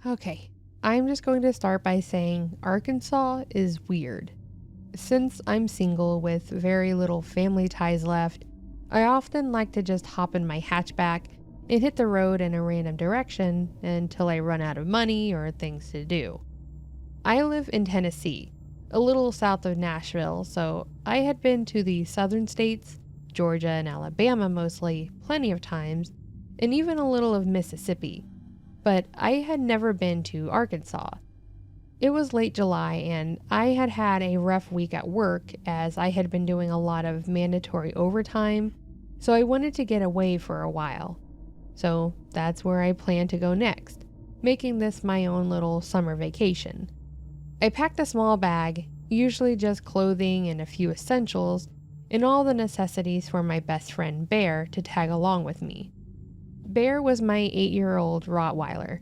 Okay, I'm just going to start by saying Arkansas is weird. Since I'm single with very little family ties left, I often like to just hop in my hatchback and hit the road in a random direction until I run out of money or things to do. I live in Tennessee, a little south of Nashville, so I had been to the southern states, Georgia and Alabama mostly, plenty of times, and even a little of Mississippi, but I had never been to Arkansas. It was late July and I had had a rough week at work as I had been doing a lot of mandatory overtime, so I wanted to get away for a while. So that's where I planned to go next, making this my own little summer vacation. I packed a small bag, usually just clothing and a few essentials, and all the necessities for my best friend Bear to tag along with me. Bear was my 8-year-old Rottweiler.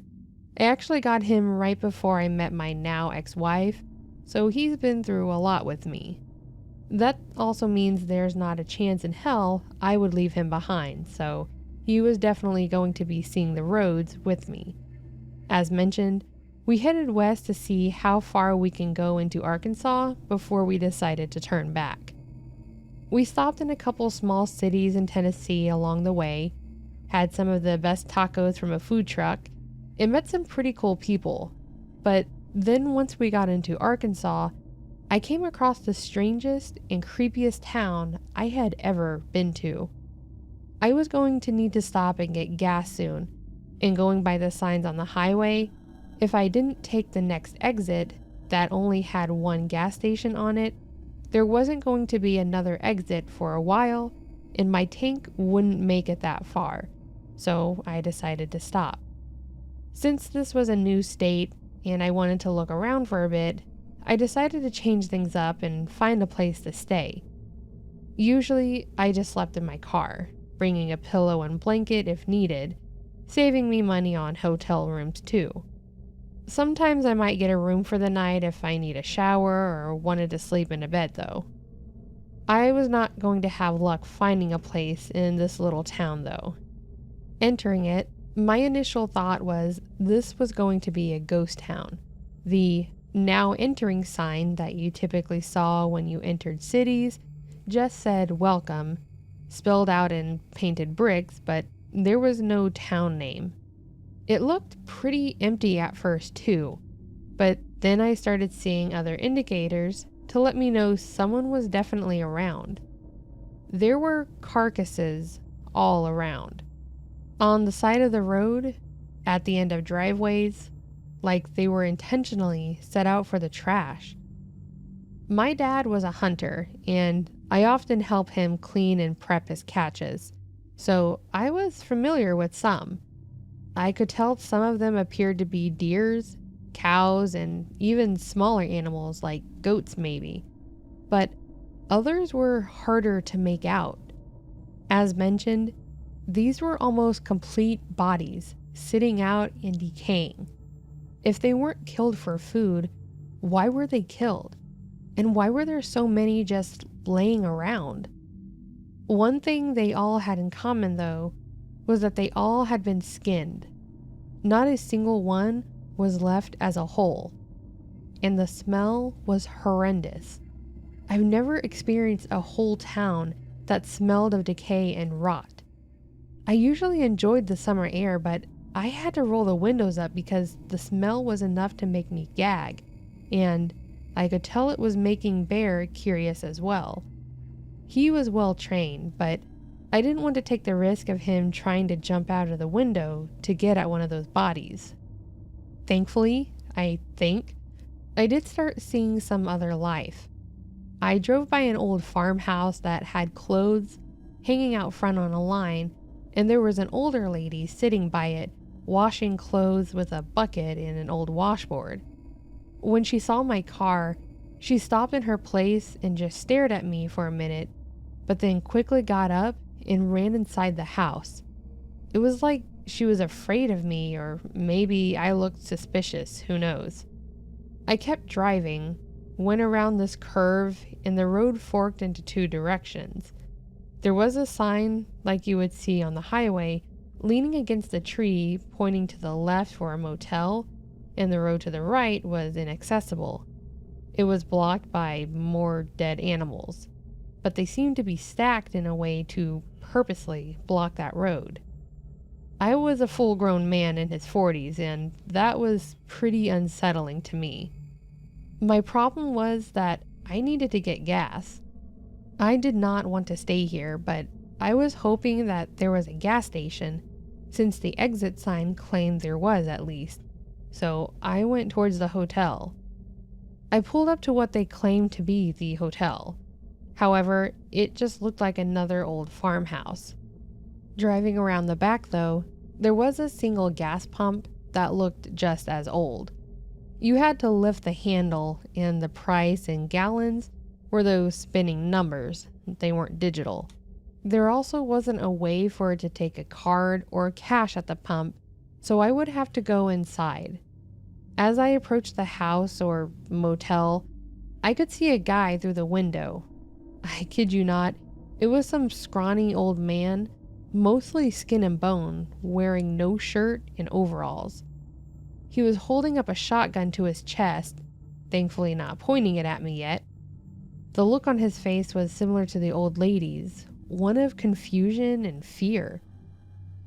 I actually got him right before I met my now ex-wife, so he's been through a lot with me. That also means there's not a chance in hell I would leave him behind, so he was definitely going to be seeing the roads with me. As mentioned, we headed west to see how far we can go into Arkansas before we decided to turn back. We stopped in a couple small cities in Tennessee along the way, had some of the best tacos from a food truck, and met some pretty cool people. But then once we got into Arkansas, I came across the strangest and creepiest town I had ever been to. I was going to need to stop and get gas soon, and going by the signs on the highway, if I didn't take the next exit that only had one gas station on it, there wasn't going to be another exit for a while, and my tank wouldn't make it that far, so I decided to stop. Since this was a new state and I wanted to look around for a bit, I decided to change things up and find a place to stay. Usually, I just slept in my car, bringing a pillow and blanket if needed, saving me money on hotel rooms too. Sometimes I might get a room for the night if I need a shower or wanted to sleep in a bed though. I was not going to have luck finding a place in this little town though. Entering it, my initial thought was this was going to be a ghost town. The now entering sign that you typically saw when you entered cities just said welcome, spelled out in painted bricks, but there was no town name. It looked pretty empty at first too, but then I started seeing other indicators to let me know someone was definitely around. There were carcasses all around. On the side of the road, at the end of driveways, like they were intentionally set out for the trash. My dad was a hunter, and I often help him clean and prep his catches, so I was familiar with some. I could tell some of them appeared to be deers, cows, and even smaller animals like goats maybe, but others were harder to make out. As mentioned, these were almost complete bodies sitting out and decaying. If they weren't killed for food, why were they killed? And why were there so many just laying around? One thing they all had in common though was that they all had been skinned. Not a single one was left as a whole. And the smell was horrendous. I've never experienced a whole town that smelled of decay and rot. I usually enjoyed the summer air, but I had to roll the windows up because the smell was enough to make me gag, and I could tell it was making Bear curious as well. He was well trained, but I didn't want to take the risk of him trying to jump out of the window to get at one of those bodies. Thankfully, I think, I did start seeing some other life. I drove by an old farmhouse that had clothes hanging out front on a line, and there was an older lady sitting by it, washing clothes with a bucket and an old washboard. When she saw my car, she stopped in her place and just stared at me for a minute, but then quickly got up and ran inside the house. It was like she was afraid of me, or maybe I looked suspicious, who knows. I kept driving, went around this curve, and the road forked into two directions. There was a sign, like you would see on the highway, leaning against a tree pointing to the left for a motel, and the road to the right was inaccessible. It was blocked by more dead animals, but they seemed to be stacked in a way to purposely block that road. I was a full-grown man in his 40s, and that was pretty unsettling to me. My problem was that I needed to get gas. I did not want to stay here, but I was hoping that there was a gas station, since the exit sign claimed there was at least, so I went towards the hotel. I pulled up to what they claimed to be the hotel. However, it just looked like another old farmhouse. Driving around the back though, there was a single gas pump that looked just as old. You had to lift the handle, and the price in gallons were those spinning numbers. They weren't digital. There also wasn't a way for it to take a card or cash at the pump, so I would have to go inside. As I approached the house or motel, I could see a guy through the window. I kid you not, it was some scrawny old man, mostly skin and bone, wearing no shirt and overalls. He was holding up a shotgun to his chest, thankfully not pointing it at me yet. The look on his face was similar to the old lady's, one of confusion and fear.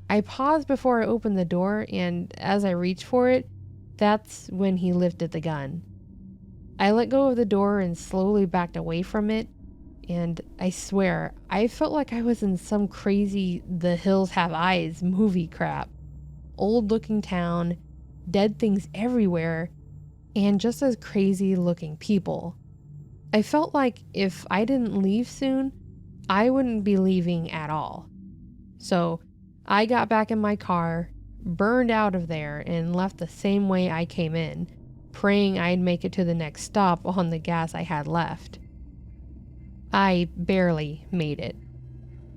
I paused before I opened the door, and as I reached for it, that's when he lifted the gun. I let go of the door and slowly backed away from it, and I swear, I felt like I was in some crazy The Hills Have Eyes movie crap. Old looking town, dead things everywhere, and just as crazy looking people. I felt like if I didn't leave soon, I wouldn't be leaving at all. So I got back in my car, burned out of there, and left the same way I came in, praying I'd make it to the next stop on the gas I had left. I barely made it.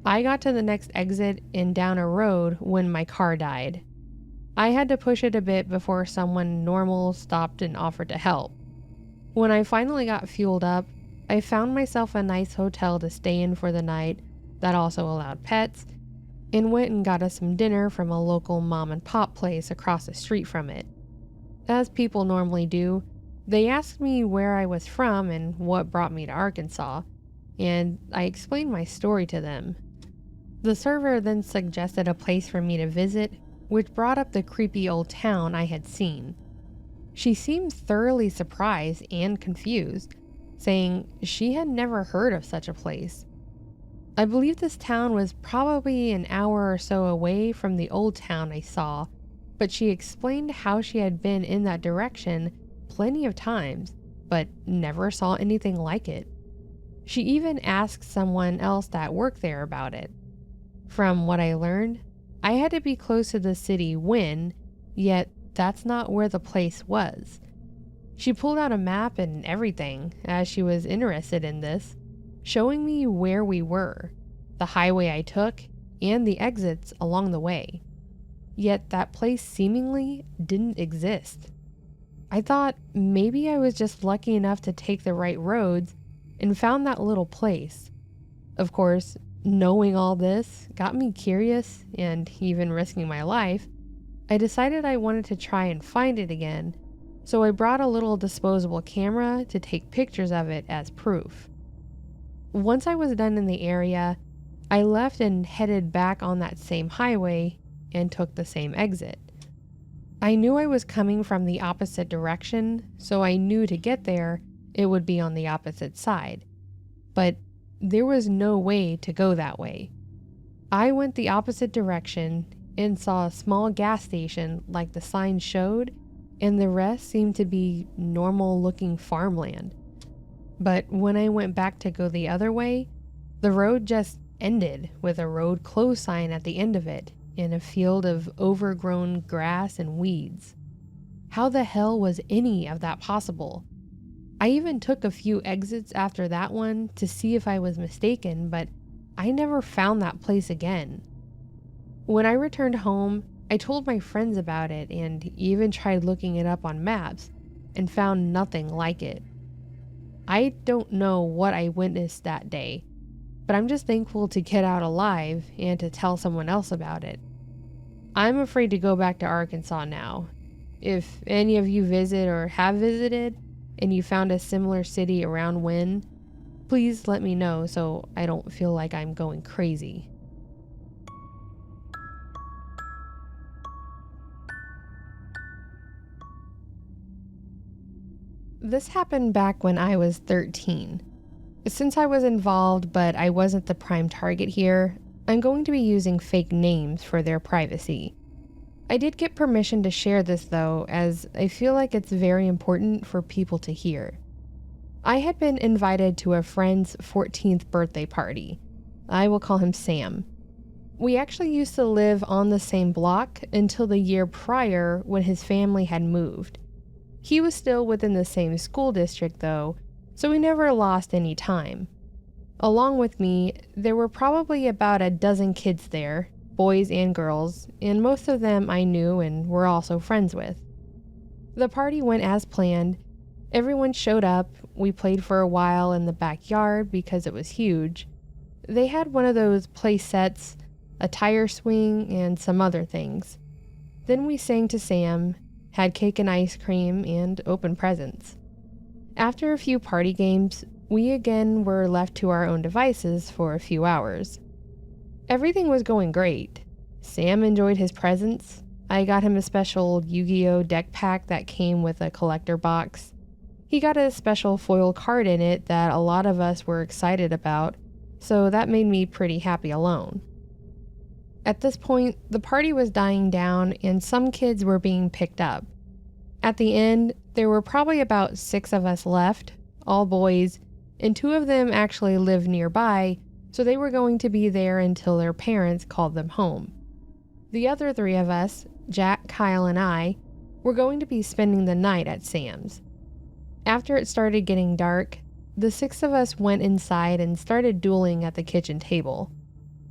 I got to the next exit and down a road when my car died. I had to push it a bit before someone normal stopped and offered to help. When I finally got fueled up, I found myself a nice hotel to stay in for the night that also allowed pets, and went and got us some dinner from a local mom and pop place across the street from it. As people normally do, they asked me where I was from and what brought me to Arkansas, and I explained my story to them. The server then suggested a place for me to visit, which brought up the creepy old town I had seen. She seemed thoroughly surprised and confused, saying she had never heard of such a place. I believe this town was probably an hour or so away from the old town I saw, but she explained how she had been in that direction plenty of times, but never saw anything like it. She even asked someone else that worked there about it. From what I learned, I had to be close to the city when, yet that's not where the place was. She pulled out a map and everything, as she was interested in this, showing me where we were, the highway I took, and the exits along the way. Yet that place seemingly didn't exist. I thought maybe I was just lucky enough to take the right roads and found that little place. Of course, knowing all this got me curious, and even risking my life, I decided I wanted to try and find it again, so I brought a little disposable camera to take pictures of it as proof. Once I was done in the area, I left and headed back on that same highway and took the same exit. I knew I was coming from the opposite direction, so I knew to get there, it would be on the opposite side. But there was no way to go that way. I went the opposite direction and saw a small gas station like the sign showed, and the rest seemed to be normal looking farmland. But when I went back to go the other way, the road just ended with a road closed sign at the end of it in a field of overgrown grass and weeds. How the hell was any of that possible? I even took a few exits after that one to see if I was mistaken, but I never found that place again. When I returned home, I told my friends about it and even tried looking it up on maps and found nothing like it. I don't know what I witnessed that day, but I'm just thankful to get out alive and to tell someone else about it. I'm afraid to go back to Arkansas now. If any of you visit or have visited and you found a similar city around when, please let me know so I don't feel like I'm going crazy. This happened back when I was 13. Since I was involved but I wasn't the prime target here, I'm going to be using fake names for their privacy. I did get permission to share this though, as I feel like it's very important for people to hear. I had been invited to a friend's 14th birthday party. I will call him Sam. We actually used to live on the same block until the year prior when his family had moved. He was still within the same school district though, so we never lost any time. Along with me, there were probably about a dozen kids there, boys and girls, and most of them I knew and were also friends with. The party went as planned. Everyone showed up. We played for a while in the backyard because it was huge. They had one of those play sets, a tire swing, and some other things. Then we sang to Sam, had cake and ice cream, and opened presents. After a few party games, we again were left to our own devices for a few hours. Everything was going great. Sam enjoyed his presents. I got him a special Yu-Gi-Oh deck pack that came with a collector box. He got a special foil card in it that a lot of us were excited about, so that made me pretty happy alone. At this point, the party was dying down and some kids were being picked up. At the end, there were probably about 6 of us left, all boys, and 2 of them actually lived nearby, so they were going to be there until their parents called them home. The other 3 of us, Jack, Kyle, and I, were going to be spending the night at Sam's. After it started getting dark, the 6 of us went inside and started dueling at the kitchen table.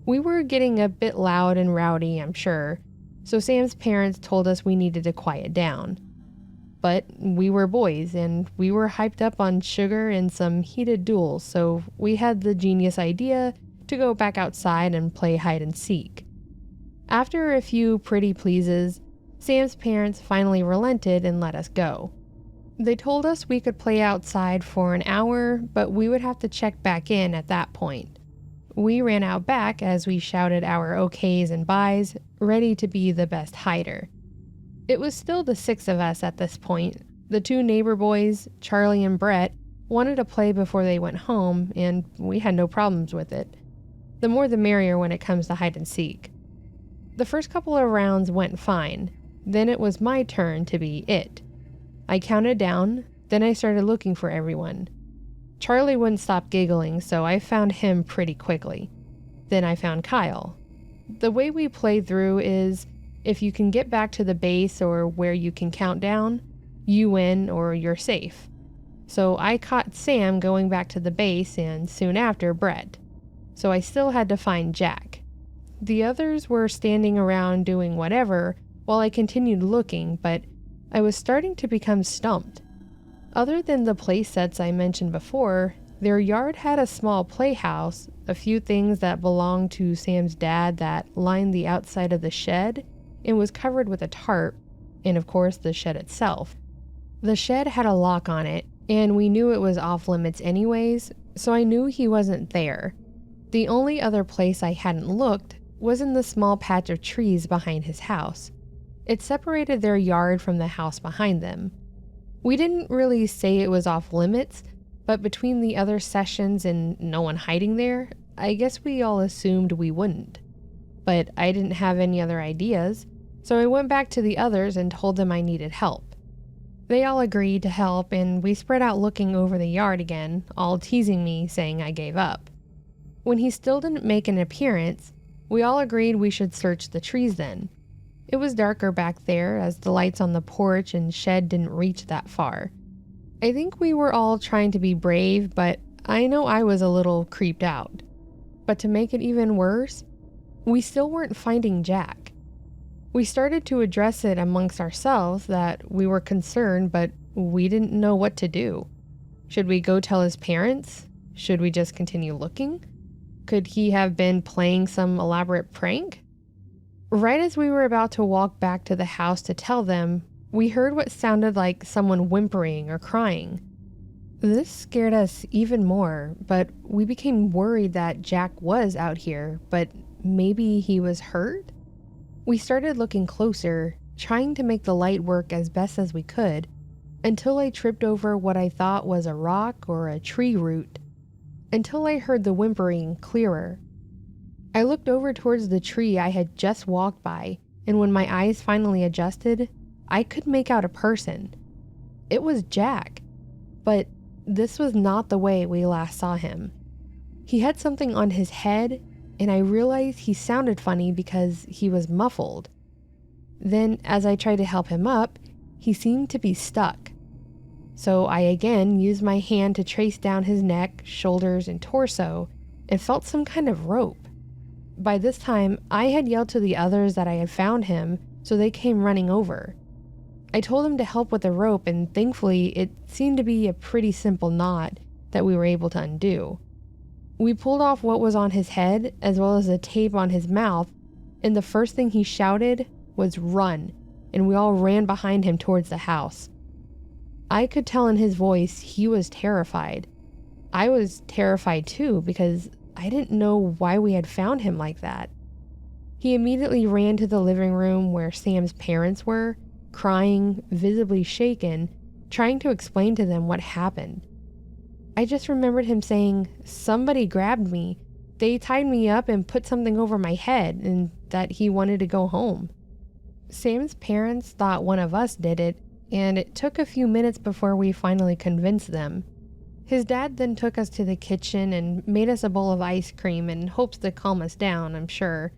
We were getting a bit loud and rowdy, I'm sure, so Sam's parents told us we needed to quiet down. But we were boys, and we were hyped up on sugar and some heated duels, so we had the genius idea to go back outside and play hide and seek. After a few pretty pleases, Sam's parents finally relented and let us go. They told us we could play outside for an hour, but we would have to check back in at that point. We ran out back as we shouted our okays and byes, ready to be the best hider. It was still the 6 of us at this point. The 2 neighbor boys, Charlie and Brett, wanted to play before they went home, and we had no problems with it. The more the merrier when it comes to hide and seek. The first couple of rounds went fine. Then it was my turn to be it. I counted down, then I started looking for everyone. Charlie wouldn't stop giggling, so I found him pretty quickly. Then I found Kyle. The way we play through is, if you can get back to the base or where you can count down, you win or you're safe. So I caught Sam going back to the base and soon after Brett. So I still had to find Jack. The others were standing around doing whatever while I continued looking, but I was starting to become stumped. Other than the play sets I mentioned before, their yard had a small playhouse, a few things that belonged to Sam's dad that lined the outside of the shed and was covered with a tarp, and of course the shed itself. The shed had a lock on it, and we knew it was off limits anyways, so I knew he wasn't there. The only other place I hadn't looked was in the small patch of trees behind his house. It separated their yard from the house behind them. We didn't really say it was off limits, but between the other sessions and no one hiding there, I guess we all assumed we wouldn't. But I didn't have any other ideas, so I went back to the others and told them I needed help. They all agreed to help, and we spread out looking over the yard again, all teasing me, saying I gave up. When he still didn't make an appearance, we all agreed we should search the trees then. It was darker back there, as the lights on the porch and shed didn't reach that far. I think we were all trying to be brave, but I know I was a little creeped out. But to make it even worse, we still weren't finding Jack. We started to address it amongst ourselves that we were concerned, but we didn't know what to do. Should we go tell his parents? Should we just continue looking? Could he have been playing some elaborate prank? Right as we were about to walk back to the house to tell them, We heard what sounded like someone whimpering or crying. This scared us even more, but we became worried that Jack was out here, but maybe he was hurt? We started looking closer, trying to make the light work as best as we could, until I tripped over what I thought was a rock or a tree root, until I heard the whimpering clearer. I looked over towards the tree I had just walked by, and when my eyes finally adjusted, I could make out a person. It was Jack, but this was not the way we last saw him. He had something on his head, and I realized he sounded funny because he was muffled. Then, as I tried to help him up, he seemed to be stuck. So I again used my hand to trace down his neck, shoulders, and torso, and felt some kind of rope. By this time, I had yelled to the others that I had found him, so they came running over. I told him to help with the rope, and thankfully it seemed to be a pretty simple knot that we were able to undo. We pulled off what was on his head as well as the tape on his mouth, and the first thing he shouted was "Run," and we all ran behind him towards the house. I could tell in his voice he was terrified. I was terrified too because I didn't know why we had found him like that. He immediately ran to the living room where Sam's parents were, crying, visibly shaken, trying to explain to them what happened. I just remembered him saying, "Somebody grabbed me. They tied me up and put something over my head," and that he wanted to go home. Sam's parents thought one of us did it, and it took a few minutes before we finally convinced them. His dad then took us to the kitchen and made us a bowl of ice cream in hopes to calm us down, I'm sure,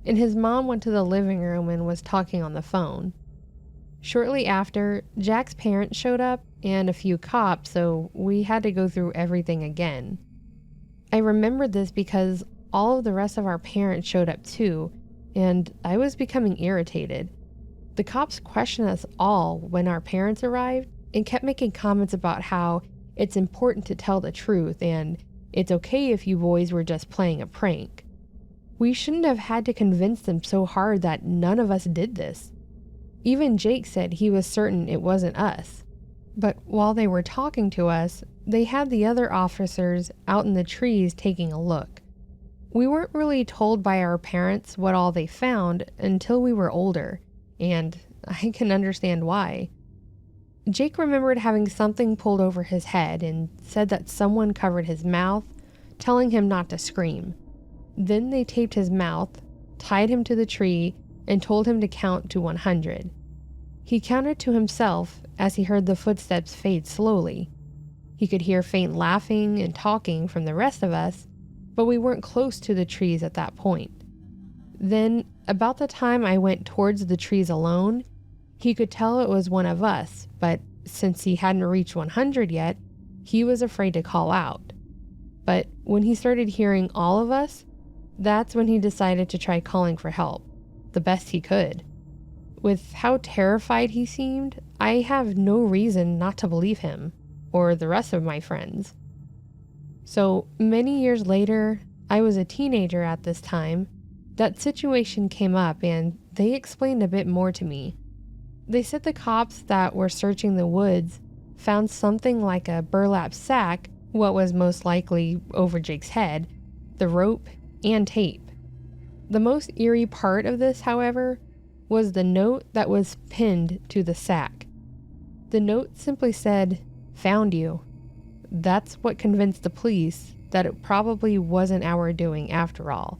and his mom went to the living room and was talking on the phone. Shortly after, Jack's parents showed up and a few cops, so we had to go through everything again. I remembered this because all of the rest of our parents showed up too, and I was becoming irritated. The cops questioned us all when our parents arrived and kept making comments about how it's important to tell the truth and it's okay if you boys were just playing a prank. We shouldn't have had to convince them so hard that none of us did this. Even Jake said he was certain it wasn't us. But while they were talking to us, they had the other officers out in the trees taking a look. We weren't really told by our parents what all they found until we were older, and I can understand why. Jake remembered having something pulled over his head and said that someone covered his mouth, telling him not to scream. Then they taped his mouth, tied him to the tree, and told him to count to 100. He counted to himself as he heard the footsteps fade slowly. He could hear faint laughing and talking from the rest of us, but we weren't close to the trees at that point. Then, about the time I went towards the trees alone, he could tell it was one of us, but since he hadn't reached 100 yet, he was afraid to call out. But when he started hearing all of us, that's when he decided to try calling for help, the best he could. With how terrified he seemed, I have no reason not to believe him, or the rest of my friends. So many years later, I was a teenager at this time, that situation came up and they explained a bit more to me. They said the cops that were searching the woods found something like a burlap sack, what was most likely over Jake's head, the rope, and tape. The most eerie part of this, however, was the note that was pinned to the sack. The note simply said, "Found you." That's what convinced the police that it probably wasn't our doing after all.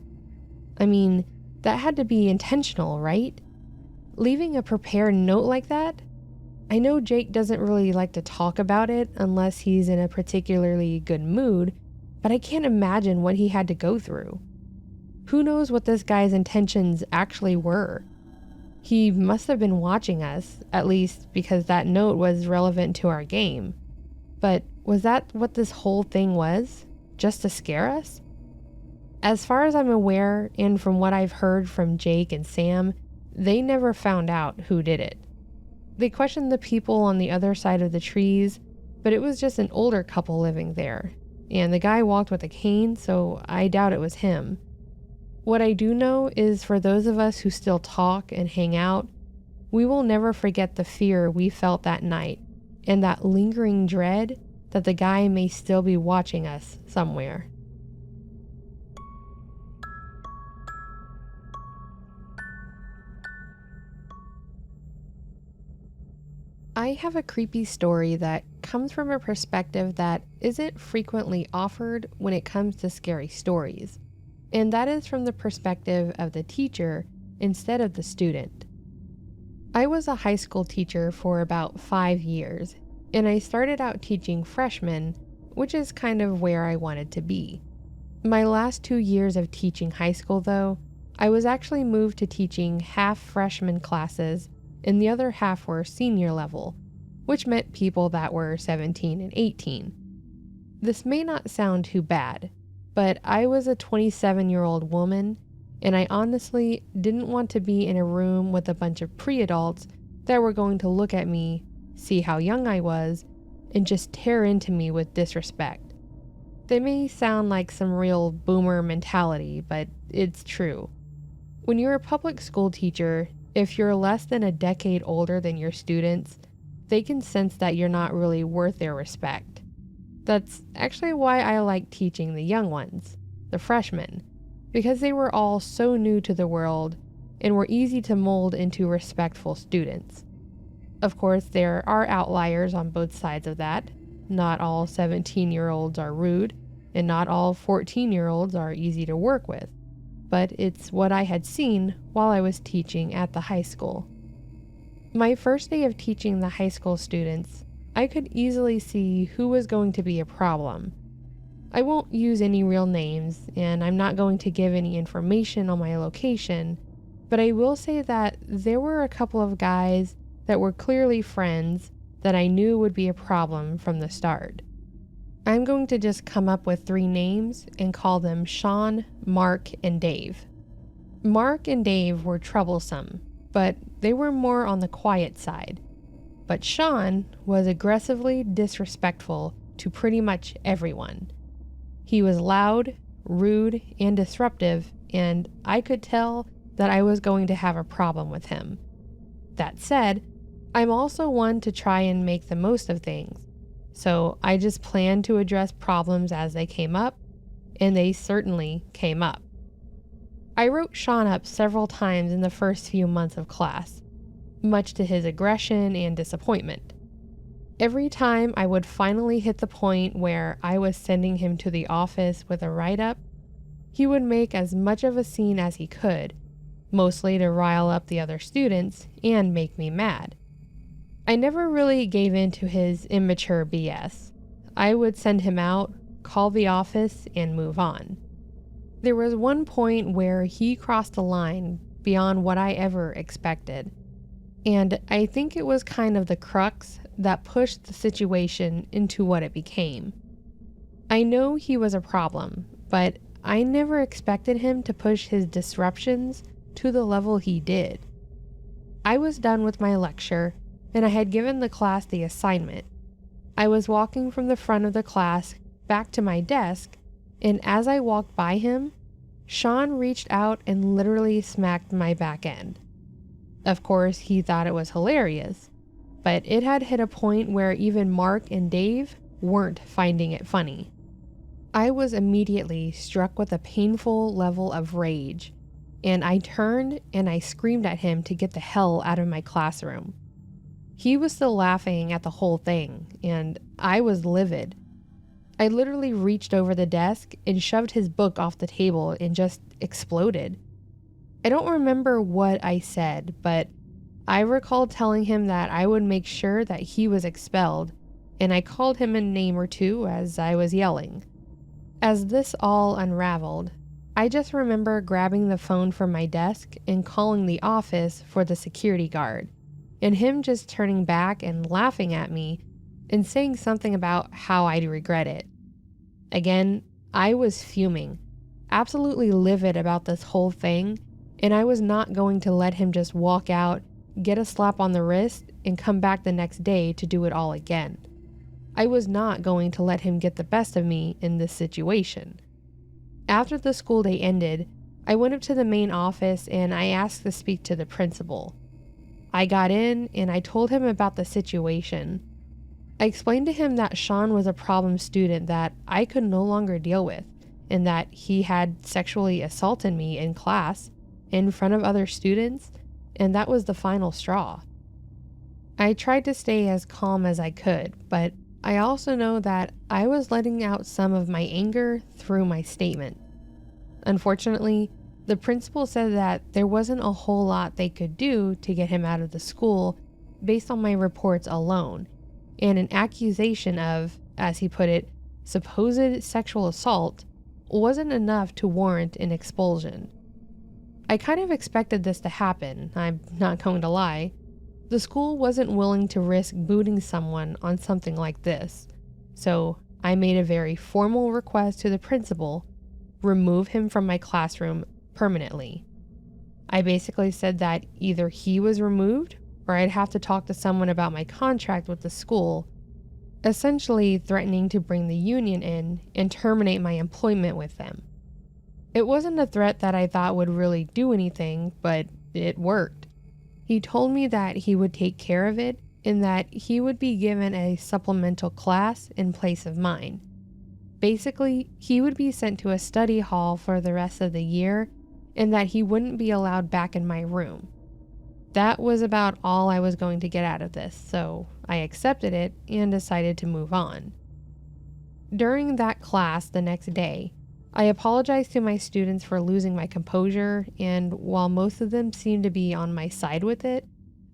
I mean, that had to be intentional, right? Leaving a prepared note like that? I know Jake doesn't really like to talk about it unless he's in a particularly good mood, but I can't imagine what he had to go through. Who knows what this guy's intentions actually were? He must have been watching us, at least because that note was relevant to our game. But was that what this whole thing was? Just to scare us? As far as I'm aware, and from what I've heard from Jake and Sam, they never found out who did it. They questioned the people on the other side of the trees, but it was just an older couple living there, and the guy walked with a cane, so I doubt it was him. What I do know is for those of us who still talk and hang out, we will never forget the fear we felt that night and that lingering dread that the guy may still be watching us somewhere. I have a creepy story that comes from a perspective that isn't frequently offered when it comes to scary stories, and that is from the perspective of the teacher instead of the student. I was a high school teacher for about 5 years, and I started out teaching freshmen, which is kind of where I wanted to be. My last 2 years of teaching high school, though, I was actually moved to teaching half freshman classes and the other half were senior level, which meant people that were 17 and 18. This may not sound too bad, but I was a 27-year-old woman, and I honestly didn't want to be in a room with a bunch of pre-adults that were going to look at me, see how young I was, and just tear into me with disrespect. They may sound like some real boomer mentality, but it's true. When you're a public school teacher, if you're less than a decade older than your students, they can sense that you're not really worth their respect. That's actually why I like teaching the young ones, the freshmen, because they were all so new to the world and were easy to mold into respectful students. Of course, there are outliers on both sides of that. Not all 17-year-olds are rude, and not all 14-year-olds are easy to work with. But it's what I had seen while I was teaching at the high school. My first day of teaching the high school students, I could easily see who was going to be a problem. I won't use any real names, and I'm not going to give any information on my location, but I will say that there were a couple of guys that were clearly friends that I knew would be a problem from the start. I'm going to just come up with 3 names and call them Sean, Mark, and Dave. Mark and Dave were troublesome, but they were more on the quiet side. But Sean was aggressively disrespectful to pretty much everyone. He was loud, rude, and disruptive, and I could tell that I was going to have a problem with him. That said, I'm also one to try and make the most of things. So I just planned to address problems as they came up, and they certainly came up. I wrote Sean up several times in the first few months of class, much to his aggression and disappointment. Every time I would finally hit the point where I was sending him to the office with a write-up, he would make as much of a scene as he could, mostly to rile up the other students and make me mad. I never really gave in to his immature BS. I would send him out, call the office, and move on. There was one point where he crossed the line beyond what I ever expected, and I think it was kind of the crux that pushed the situation into what it became. I know he was a problem, but I never expected him to push his disruptions to the level he did. I was done with my lecture, and I had given the class the assignment. I was walking from the front of the class back to my desk, and as I walked by him, Sean reached out and literally smacked my back end. Of course, he thought it was hilarious, but it had hit a point where even Mark and Dave weren't finding it funny. I was immediately struck with a painful level of rage, and I turned and I screamed at him to get the hell out of my classroom. He was still laughing at the whole thing, and I was livid. I literally reached over the desk and shoved his book off the table and just exploded. I don't remember what I said, but I recall telling him that I would make sure that he was expelled, and I called him a name or two as I was yelling. As this all unraveled, I just remember grabbing the phone from my desk and calling the office for the security guard, and him just turning back and laughing at me and saying something about how I'd regret it. Again, I was fuming, absolutely livid about this whole thing, and I was not going to let him just walk out, get a slap on the wrist, and come back the next day to do it all again. I was not going to let him get the best of me in this situation. After the school day ended, I went up to the main office and I asked to speak to the principal. I got in and I told him about the situation. I explained to him that Sean was a problem student that I could no longer deal with, and that he had sexually assaulted me in class in front of other students, and that was the final straw. I tried to stay as calm as I could, but I also know that I was letting out some of my anger through my statement. Unfortunately, the principal said that there wasn't a whole lot they could do to get him out of the school based on my reports alone, and an accusation of, as he put it, supposed sexual assault wasn't enough to warrant an expulsion. I kind of expected this to happen, I'm not going to lie. The school wasn't willing to risk booting someone on something like this, so I made a very formal request to the principal, remove him from my classroom permanently. I basically said that either he was removed or I'd have to talk to someone about my contract with the school, essentially threatening to bring the union in and terminate my employment with them. It wasn't a threat that I thought would really do anything, but it worked. He told me that he would take care of it and that he would be given a supplemental class in place of mine. Basically, he would be sent to a study hall for the rest of the year and that he wouldn't be allowed back in my room. That was about all I was going to get out of this, so I accepted it and decided to move on. During that class the next day, I apologized to my students for losing my composure, and while most of them seemed to be on my side with it,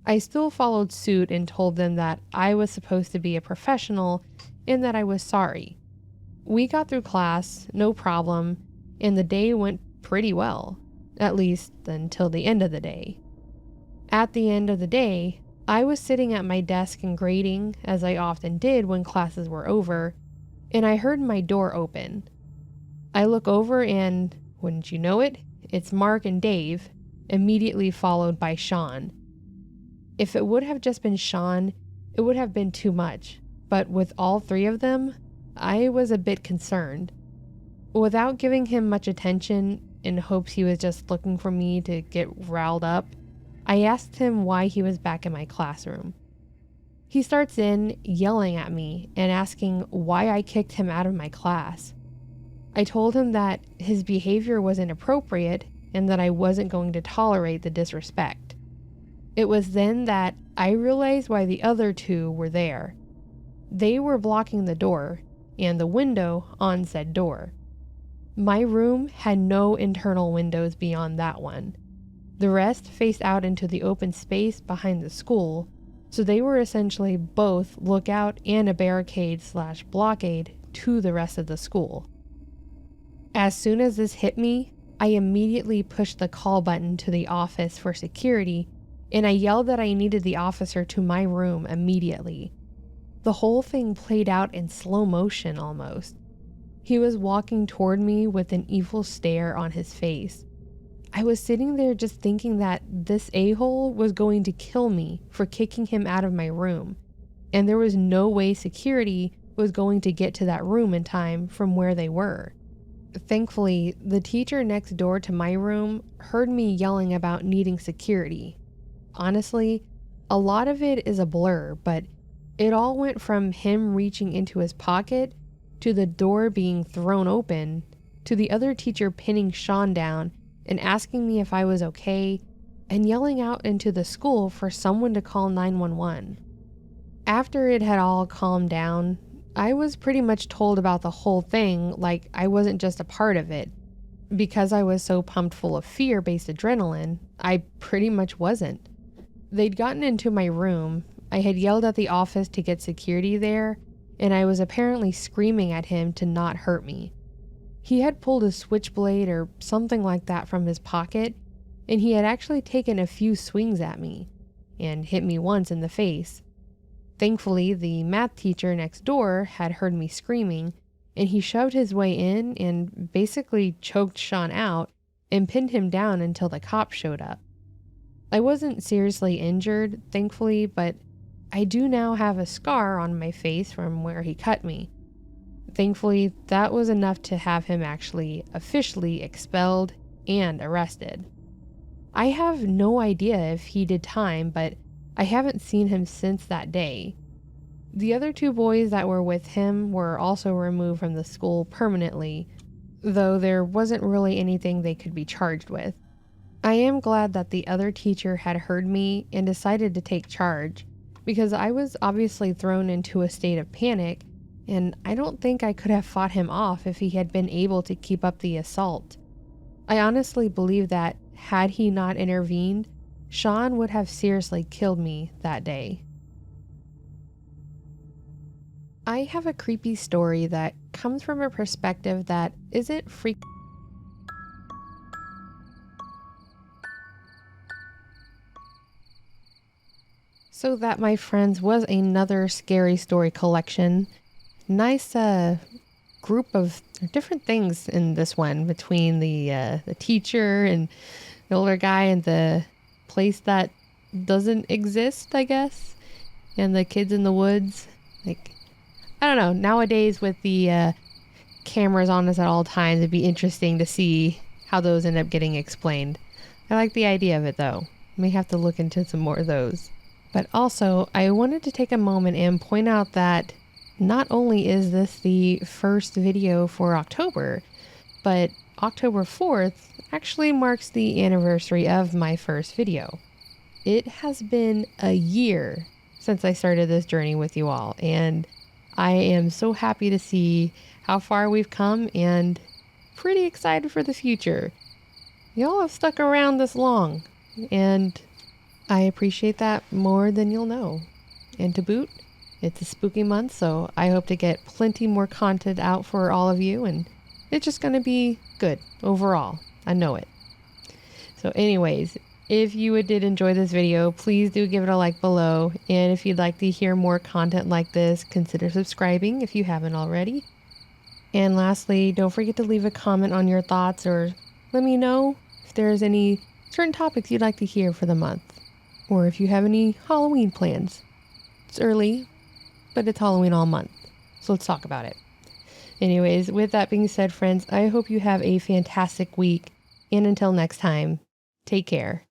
I still followed suit and told them that I was supposed to be a professional and that I was sorry. We got through class, no problem, and the day went pretty well, at least until the end of the day. At the end of the day, I was sitting at my desk and grading, as I often did when classes were over, and I heard my door open. I look over and, wouldn't you know it, it's Mark and Dave, immediately followed by Sean. If it would have just been Sean, it would have been too much, but with all three of them, I was a bit concerned. Without giving him much attention, in hopes he was just looking for me to get riled up, I asked him why he was back in my classroom. He starts in yelling at me and asking why I kicked him out of my class. I told him that his behavior was inappropriate and that I wasn't going to tolerate the disrespect. It was then that I realized why the other two were there. They were blocking the door and the window on said door. My room had no internal windows beyond that one. The rest faced out into the open space behind the school, so they were essentially both lookout and a barricade/blockade to the rest of the school. As soon as this hit me, I immediately pushed the call button to the office for security, and I yelled that I needed the officer to my room immediately. The whole thing played out in slow motion almost. He was walking toward me with an evil stare on his face. I was sitting there just thinking that this a-hole was going to kill me for kicking him out of my room, and there was no way security was going to get to that room in time from where they were. Thankfully, the teacher next door to my room heard me yelling about needing security. Honestly, a lot of it is a blur, but it all went from him reaching into his pocket, to the door being thrown open, to the other teacher pinning Sean down and asking me if I was okay, and yelling out into the school for someone to call 911. After it had all calmed down, I was pretty much told about the whole thing like I wasn't just a part of it. Because I was so pumped full of fear-based adrenaline, I pretty much wasn't. They'd gotten into my room, I had yelled at the office to get security there, and I was apparently screaming at him to not hurt me. He had pulled a switchblade or something like that from his pocket, and he had actually taken a few swings at me, and hit me once in the face. Thankfully, the math teacher next door had heard me screaming, and he shoved his way in and basically choked Sean out and pinned him down until the cops showed up. I wasn't seriously injured, thankfully, but I do now have a scar on my face from where he cut me. Thankfully, that was enough to have him actually officially expelled and arrested. I have no idea if he did time, but I haven't seen him since that day. The other two boys that were with him were also removed from the school permanently, though there wasn't really anything they could be charged with. I am glad that the other teacher had heard me and decided to take charge, because I was obviously thrown into a state of panic, and I don't think I could have fought him off if he had been able to keep up the assault. I honestly believe that, had he not intervened, Sean would have seriously killed me that day. I have a creepy story that comes from a perspective that isn't So that, my friends, was another scary story collection. Nice group of different things in this one, between the teacher and the older guy and the place that doesn't exist, I guess, and the kids in the woods. Like, I don't know, nowadays with the cameras on us at all times, it'd be interesting to see how those end up getting explained. I like the idea of it though. May have to look into some more of those. But also, I wanted to take a moment and point out that not only is this the first video for October, but October 4th actually marks the anniversary of my first video. It has been a year since I started this journey with you all, and I am so happy to see how far we've come and pretty excited for the future. Y'all have stuck around this long, and I appreciate that more than you'll know. And to boot, it's a spooky month, so I hope to get plenty more content out for all of you, and it's just going to be good overall. I know it. So anyways, if you did enjoy this video, please do give it a like below. And if you'd like to hear more content like this, consider subscribing if you haven't already. And lastly, don't forget to leave a comment on your thoughts, or let me know if there's any certain topics you'd like to hear for the month. Or if you have any Halloween plans. It's early, but it's Halloween all month, so let's talk about it. Anyways, with that being said, friends, I hope you have a fantastic week, and until next time, take care.